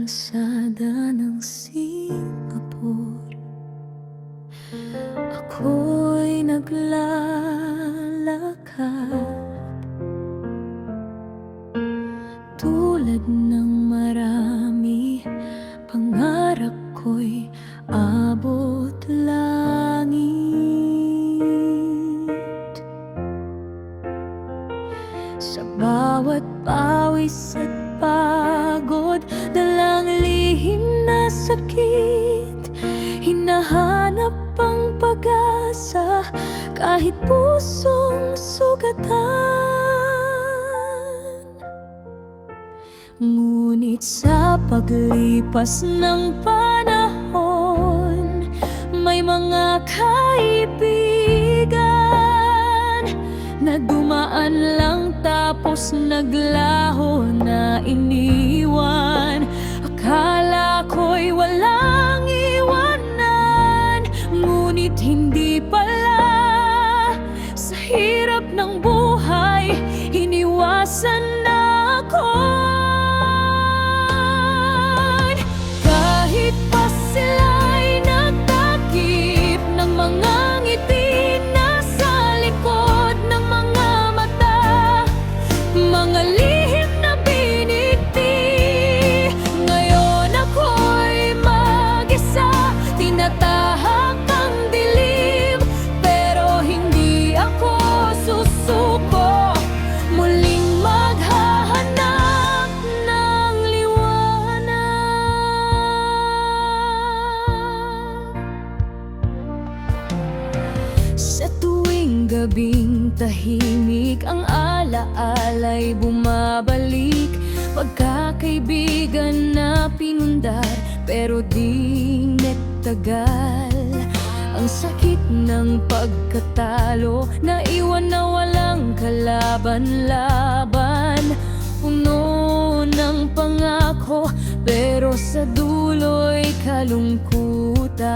kalsada ng Singapore. Ako'y naglalakad tulad ng marami, pangarap ko'y abot langit. Sa bawat pawis at pagod, dalang lihim na sakit, hinahanap ang pag-asa kahit pusong sugatan. Ngunit sa paglipas ng panahon, may mga kaibigan na dumaan lang tapos naglaho na iniwan. Akala ko'y walang iwanan, ngunit hindi pala. Sa hirap ng buhay, iniwasan na ako. Kahit pa sila'y nagtakip ng mga ngiti nasa likod ng mga mata, mga lihim na biniti. Ngayon ako'y mag-isa, tinatahak ang dilim, pero hindi ako susuko. Muling maghahanap ng liwanag. Sa tuwing gabing tahimik, ang alaala'y bumabalik. Pagkakaibigan na pinundar, pero di nagtagal. Ang sakit ng pagkatalo, naiwan na walang kalaban-laban. Puno ng pangako, pero sa dulo'y kalungkutan.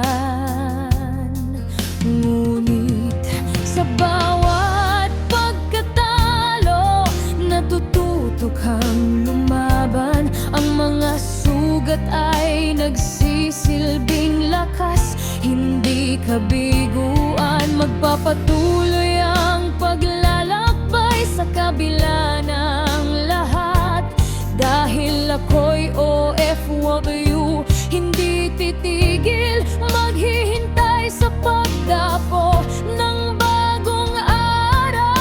Ngunit sa bawat pagkatalo, natututo kang lumaban. Ang mga sugat ay nagsisilbing lakas, hindi kabiguan. Magpapatuloy ang paglalakbay sa kabila ng lahat. Dahil ako'y OFW, hindi titigil, maghihintay sa pagdapo ng bagong araw.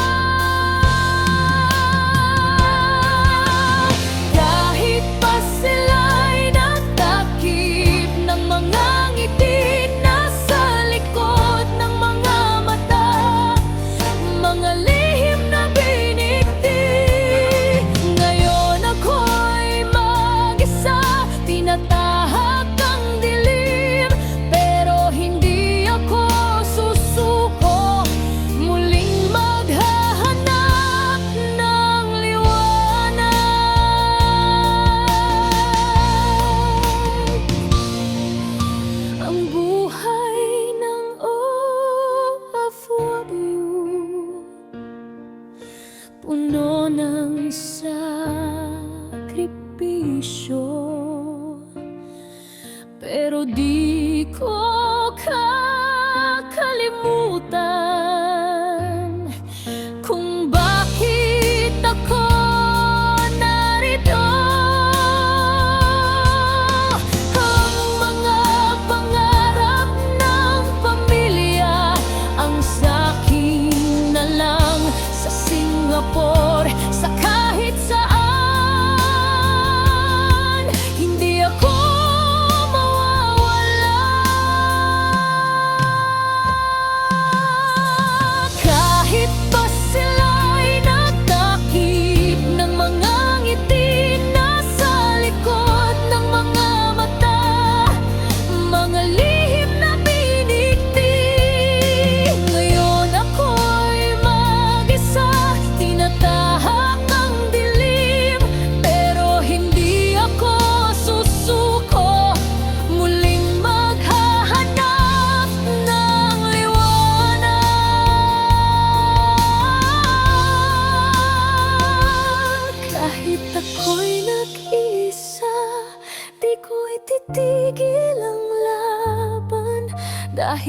Kahit pa sila'y nagtakip ng mga ngiti nasa likod ng mga mata, mga lihim na biniti. Ngayon ako'y mag-isa, tinatahak ang dilim, pero hindi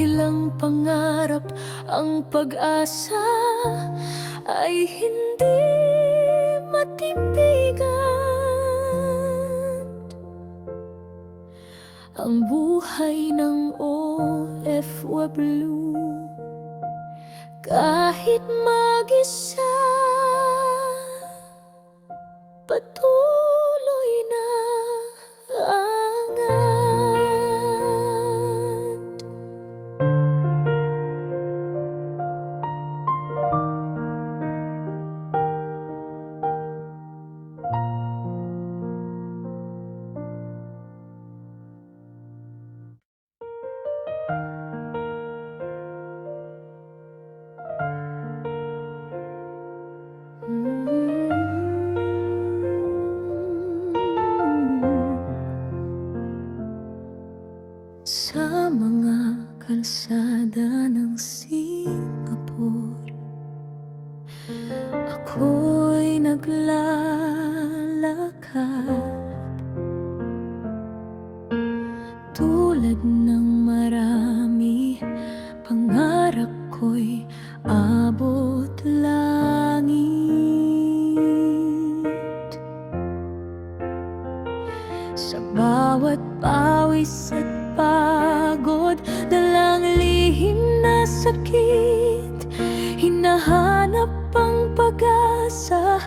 Dahil ang pangarap, ang pag-asa ay hindi matipigan. Ang buhay ng OFW, kahit mag-isa, patuloy na angat. Sa mga kalsada ng Singapore, ako'y naglalakad. Tulad ng marami, pangarap ko'y abot langit. Sa bawat pawis at pagod, dalang lihim na sakit, hinahanap ang pag-asa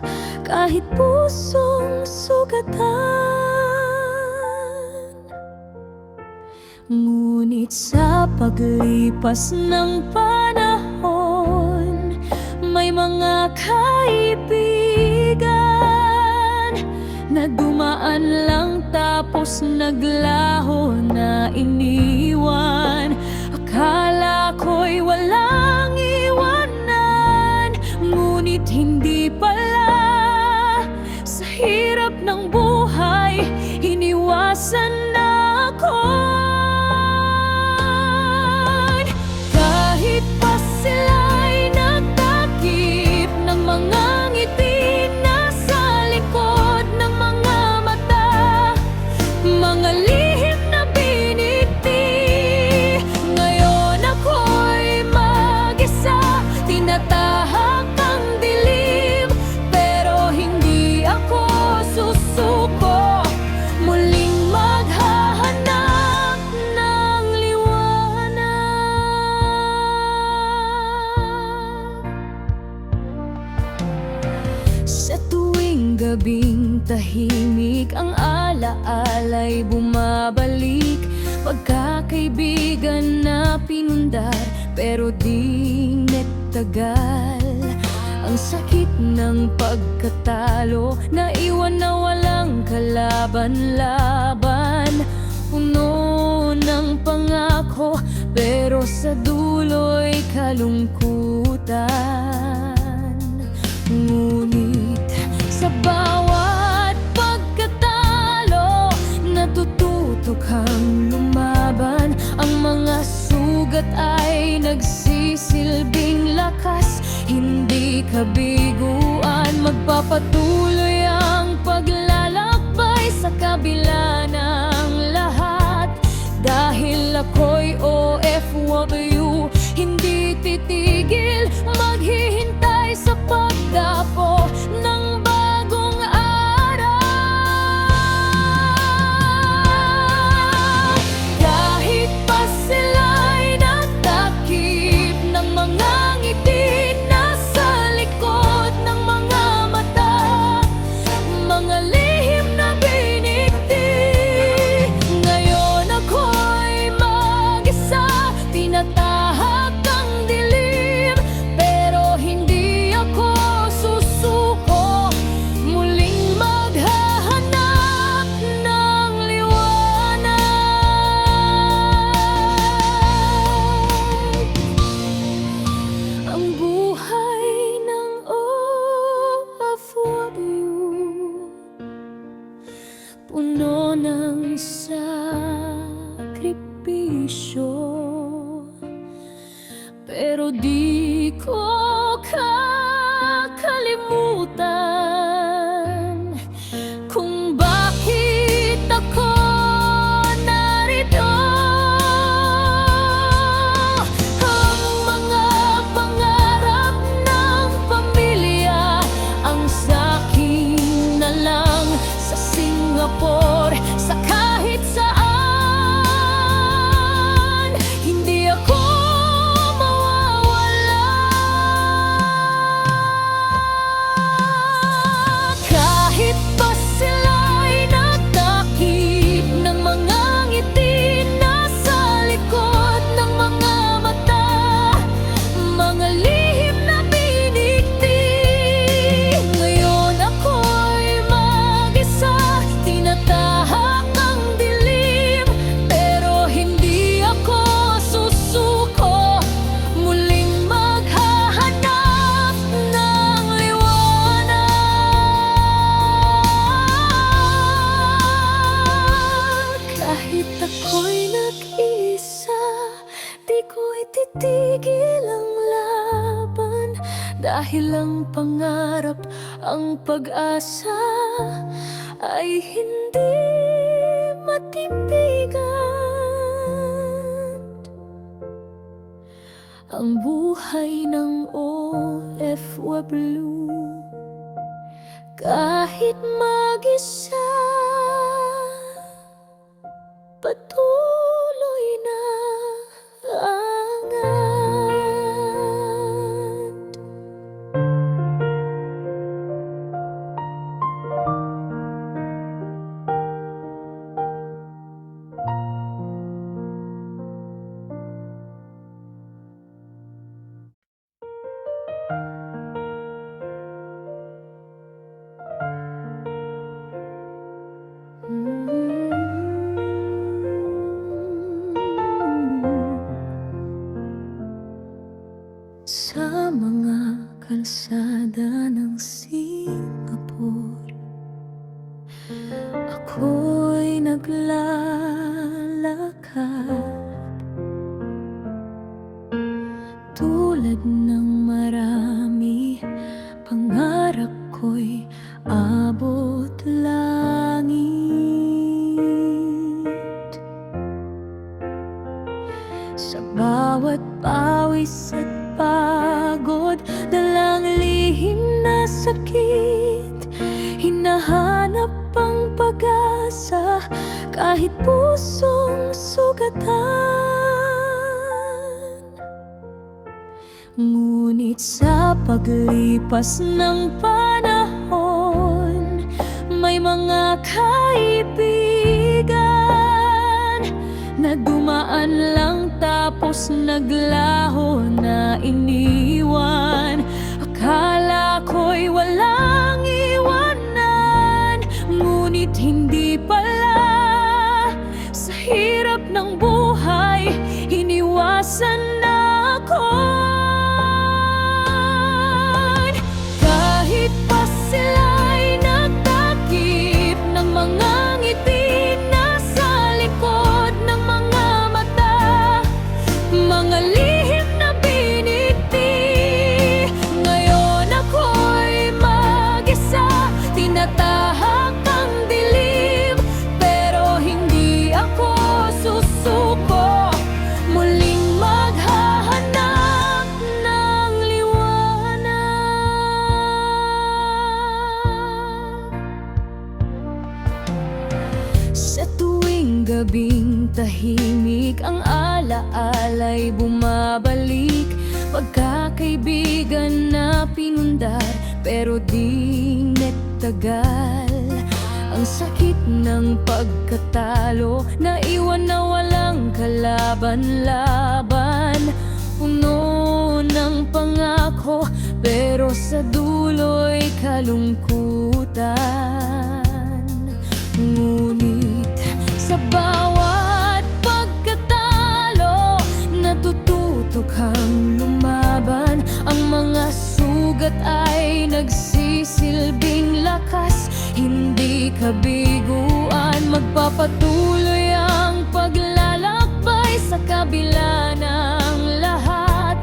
kahit pusong sugatan. Ngunit sa paglipas ng panahon, may mga kaibigan na dumaan lang tapos naglaho na iniwan. Akala ko'y walang iwanan, ngunit hindi pala. Sa hirap ng buhay, iniwasan na ako. Kahit pa sila'y nagtakip ng mga ngiti nasa likod ng mga mata, mga lihim na biniti. Ngayon ako'y mag-isa, tinatahak ang dilim, pero hindi ako susuko. Muling maghahanap ng liwanag. Sa tuwing gabing tahimik, ang alaala'y bumabalik. Pagkakaibigan na pinundar, pero di nagtagal. Ang sakit ng pagkatalo, naiwan na walang kalaban-laban. Puno ng pangako, pero sa dulo'y kalungkutan. Ngunit sa bawat pagkatalo, natututo kang lumaban. Ang mga sugat ay nagsisilbing lakas, hindi kabiguan. Magpapatuloy ang paglalakbay sa kabila ng lahat. Dahil ako'y OFW, hindi titigil, maghihintay sa pagdapo ng bagong araw. Kahit pa sila'y natakip ng mga ngiti nasa likod ng mga mata, mga lihim na biniti. Ngayon ako'y mag-isa, tinatahak ang dilim, pero hindi ako susuko. Muling maghahanap ng liwanag. Ang buhay ng OFW, puno ng sakripisyo, pero di ko kakalimutan kung bakit ako narito. Dahil ang pangarap, ang pag-asa ay hindi matindigan. Ang buhay ng OFW, kahit mag-isa, patuloy na angat. Sa mga kalsada ng Singapore, ako'y naglalakad. Tulad ng marami, pangarap ko'y abot langit. Sa bawat pawis at pagod, dalang lihim na sakit, hinahanap ang pag-asa kahit pusong sugatan. Ngunit sa paglipas ng panahon, may mga kaibigan na dumaan lang tapos naglaho na iniwan. Akala ko'y walang iwanan, ngunit hindi pala. Sa hirap ng buhay, iniwasan na ako. Kahit pa sila'y nagtakip ng mga ngiti nasa likod ng mga mata, mga lihim na biniti. Ngayon ako'y mag-isa, tinatahak ang dilim, pero hindi ako susuko. Muling maghahanap ng liwanag. Sa tuwing gabing tahimik, ang alaala'y bumabalik. Pagkakaibigan na pinundar, pero di nagtagal. Ang sakit ng pagkatalo, naiwan na walang kalaban-laban. Puno ng pangako, pero sa dulo'y kalungkutan. Ngunit sa bawat pagkatalo, natututo kang lumaban. Ang mga sugat ay nagsisilbing lakas, hindi kabiguan. Magpapatuloy ang paglalakbay sa kabila ng lahat.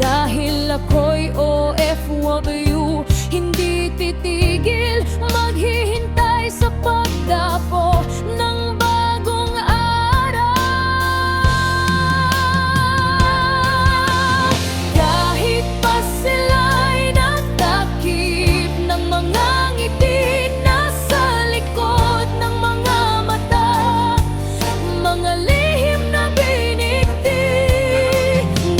Dahil ako'y OFW, hindi titigil, maghihintay sa pagdapo ng bagong araw. Kahit pa sila'y nagtakip ng mga ngiti nasa likod ng mga mata, mga lihim na binigti.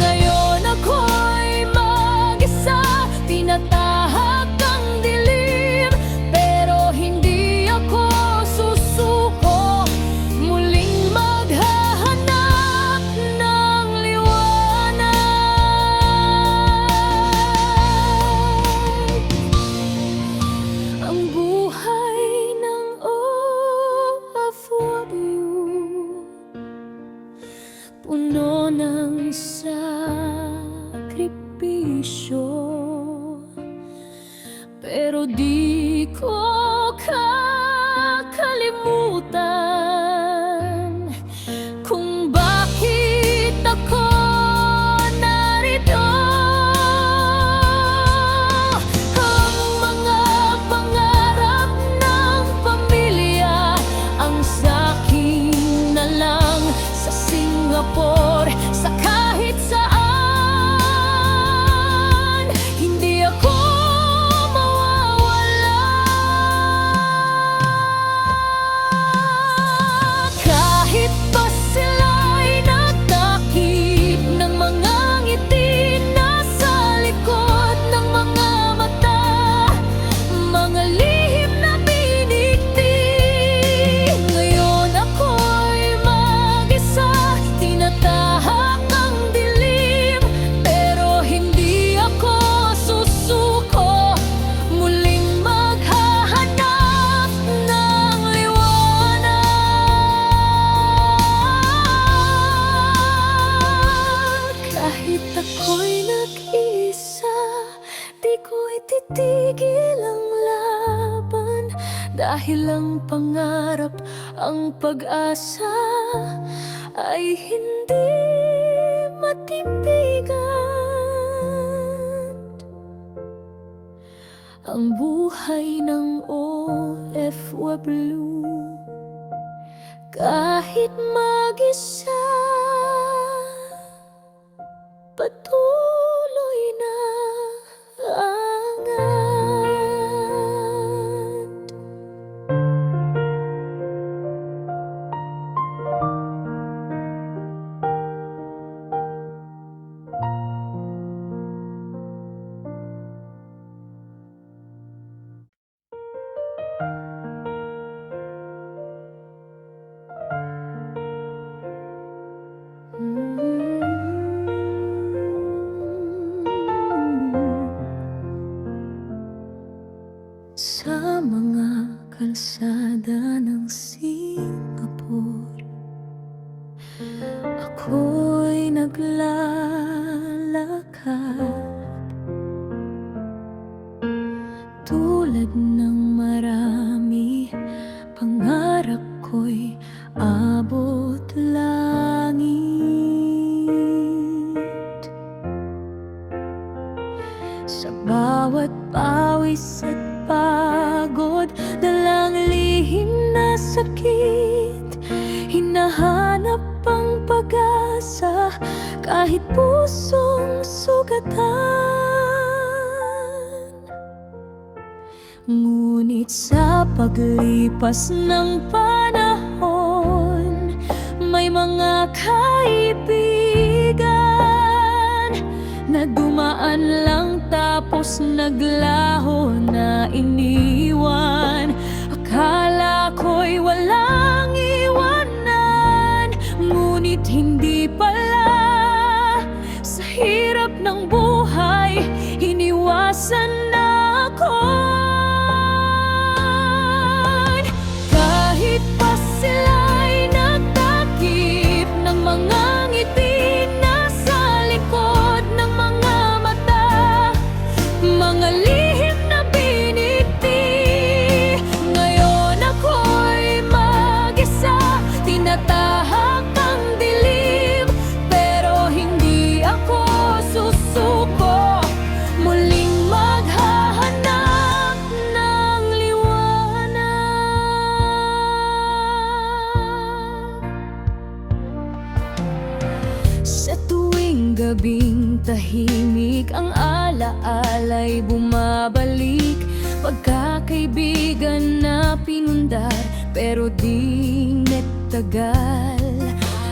Ngayon ako'y mag-isa, tinatahak ang dilim, pero hindi ako susuko. Muling maghahanap ng liwanag. Ang buhay ng OFW, puno ng sakripisyo, pero di ko kakalimutan kung bakit ako narito. titigil ang laban, dahil ang pangarap, ang pag-asa ay hindi matipigan. Ang buhay ng OFW, kahit mag-isa, patuloy na angat. Sa mga kalsada ng Singapore, ako'y naglalakad, tulad ng marami, pangarap ko'y abot langit. Sa bawat pawis at pagod, dalang lihim na sakit, hinahanap ang pag-asa kahit pusong sugatan. Ngunit sa paglipas ng panahon, may mga kaibigan na dumaan lang tapos naglaho na iniwan. Akala ko'y walang iwanan, ngunit hindi pala. Sa hirap ng buhay, iniwasan na ako. Kahit pa sila'y nagtakip ng mga ngiti nasa likod ng mga mata, mga lihim na biniti. Ngayon ako'y mag-isa, tinatahak ang dilim, pero hindi ako susuko. Muling maghahanap ng liwanag. Sa tuwing gabing tahimik, ang alaala'y bumabalik. Pagkakaibigan na pinundar, pero di nagtagal.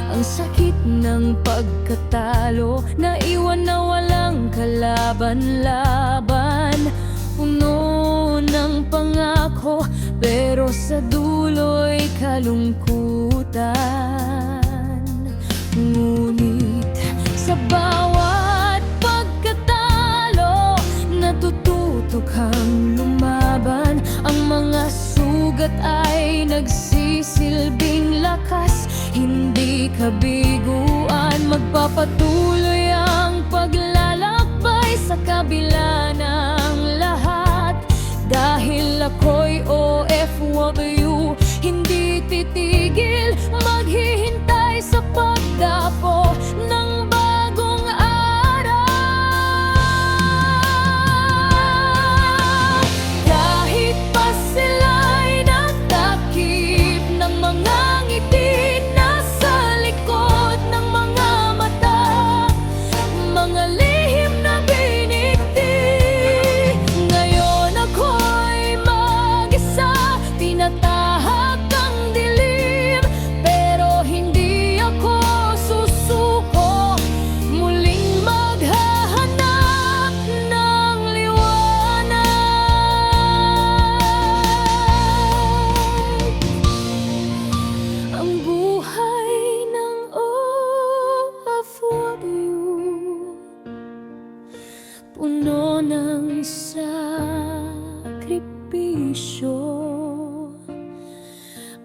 Ang sakit ng pagkatalo, naiwan na walang kalaban-laban. Puno ng pangako, pero sa dulo'y kalungkutan. Ngunit sa bawat pagkatalo, natututo kang lumaban. Ang mga sugat ay nagsisilbing lakas, hindi kabiguan. Magpapatuloy ang paglalakbay sa kabila ng lahat. Dahil ako'y OFW, hindi titigil, maghihintay sa pagdapo ng bagong araw. Kahit pa sila'y nagtakip ng mga ngiti nasa likod ng mga mata, mga lihim na biniti. Ngayon ako'y mag-isa, tinatahak ang dilim, pero hindi ako susuko. Muling maghahanap ng liwanag. Ang buhay ng OFW, puno ng sakripisyo,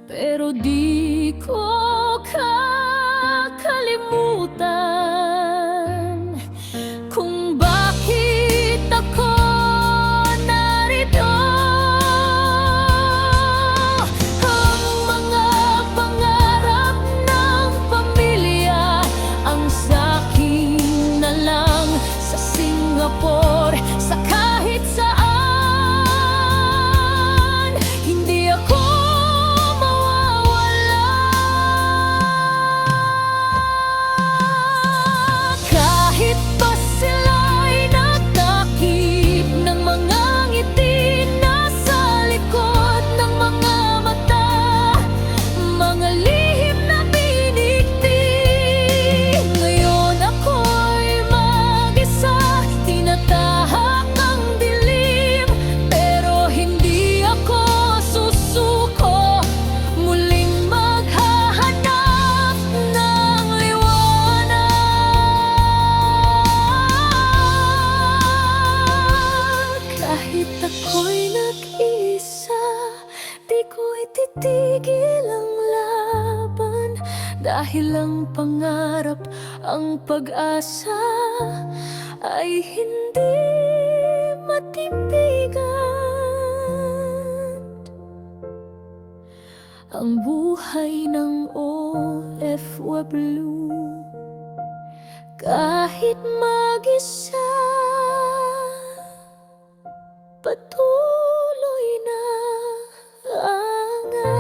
pero di ko kakalimutan kung bakit ako titigil ang laban, dahil ang pangarap, ang pag-asa ay hindi matipigan. Ang buhay ng OFW, kahit mag-isa, patuloy na angat.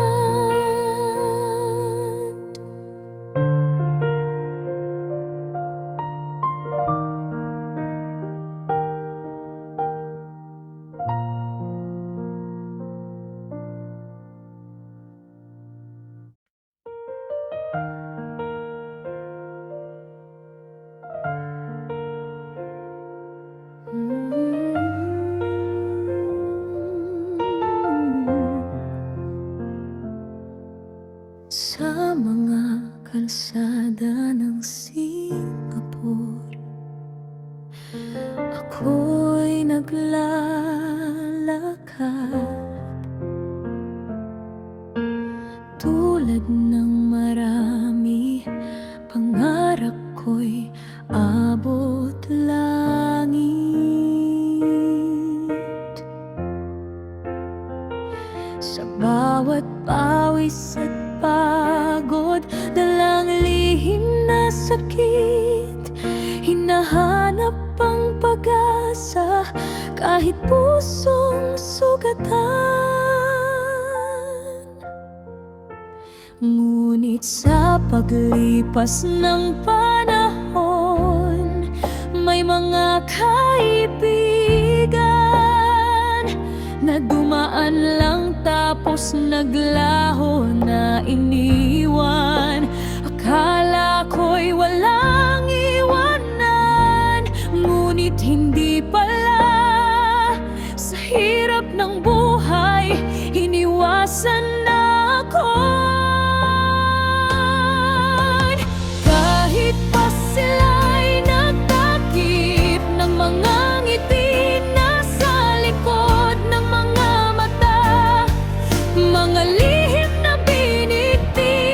Sa mga kalsada ng Singapore, ako'y naglalakad, tulad ng marami, pangarap ko'y abot langit. Sa bawat pawis at pagod, dalang lihim na sakit, hinahanap ang pag-asa kahit pusong sugatan. Ngunit sa paglipas ng panahon, may mga kaibigan na dumaan lang tapos naglaho na iniwan. Akala ko'y walang iwanan, ngunit hindi pala. Sa hirap ng buhay, iniwasan na ako. Kahit pa sila'y nagtakip ng mga ngiti nasa likod ng mga mata, mga lihim na biniti.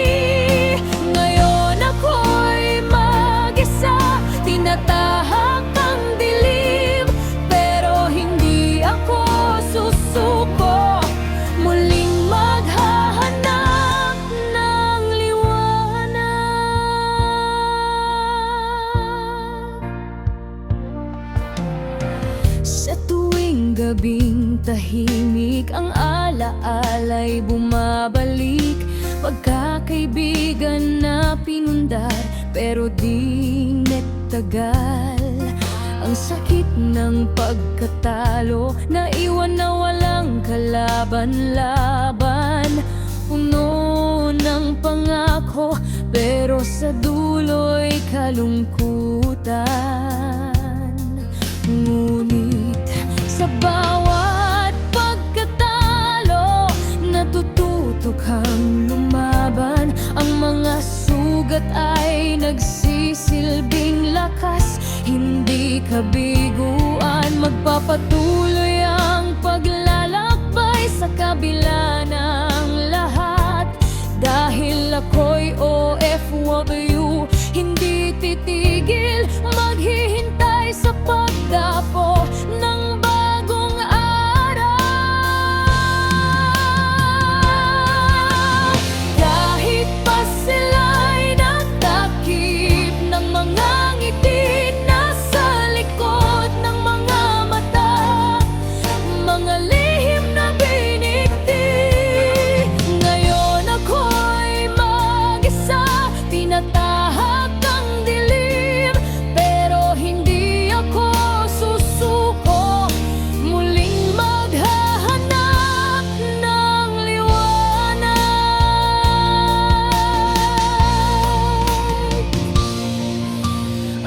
Ngayon ako'y mag-isa, tinatahak ang dilim, pero hindi ako susuko, muling maghahanap ng liwanag. Sa tuwing gabing tahimik, ang alaala'y bumabalik. Pagkakaibigan na pinundar, pero di nagtagal. Ang sakit ng pagkatalo, naiwan na walang kalaban-laban. Puno ng pangako, pero sa dulo'y kalungkutan. Ngunit sa bawat pagkatalo, natututo kang lumaban. Ang mga sugat ay nagsisilbing lakas, hindi kabiguan. Magpapatuloy ang paglalakbay sa kabila ng lahat. Dahil ako'y OFW, hindi titigil, maghihintay sa pagdapo ng bagong araw. Kahit pa sila'y nagtakip ng mga ngiti nasa likod ng mga mata, mga lihim na binigti. Ngayon ako'y mag-isa, tinatahak ang dilim, pero hindi ako susuko, muling maghahanap ng liwanag.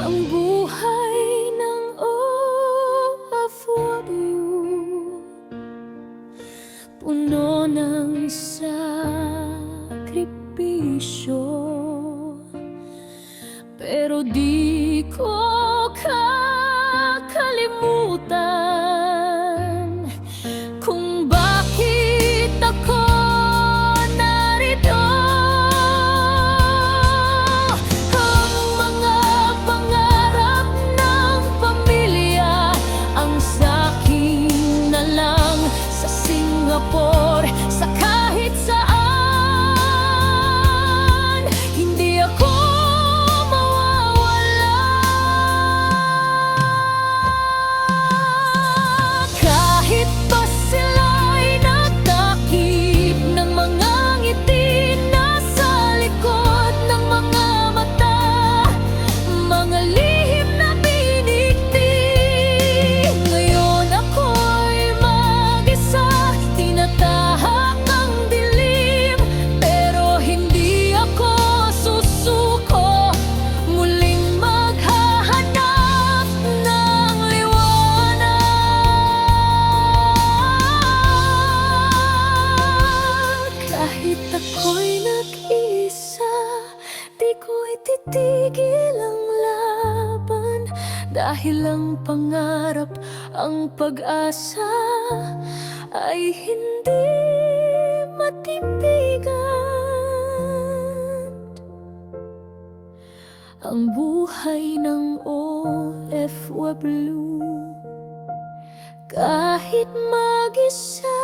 Ang buhay ng OFW, puno ng sakripisyo, pero di ko kakalimutan kung bakit ako pabor sa kahit saan. Hindi ako mawawala. Kahit pa sila'y nagtakip ng mga ngiti nasa likod ng mga mata, mga lihim na binikti. Ngayon ako'y mag-isa, tinatahak ang dilim, pero hindi ako susuko. Muling maghahanap ng liwanag. Kahit ako'y nag-iisa, di ko ititigil ang laban, dahil ang pangarap, ang pag-asa ay hindi matindigan. Ang buhay ng OFW, kahit mag-isa,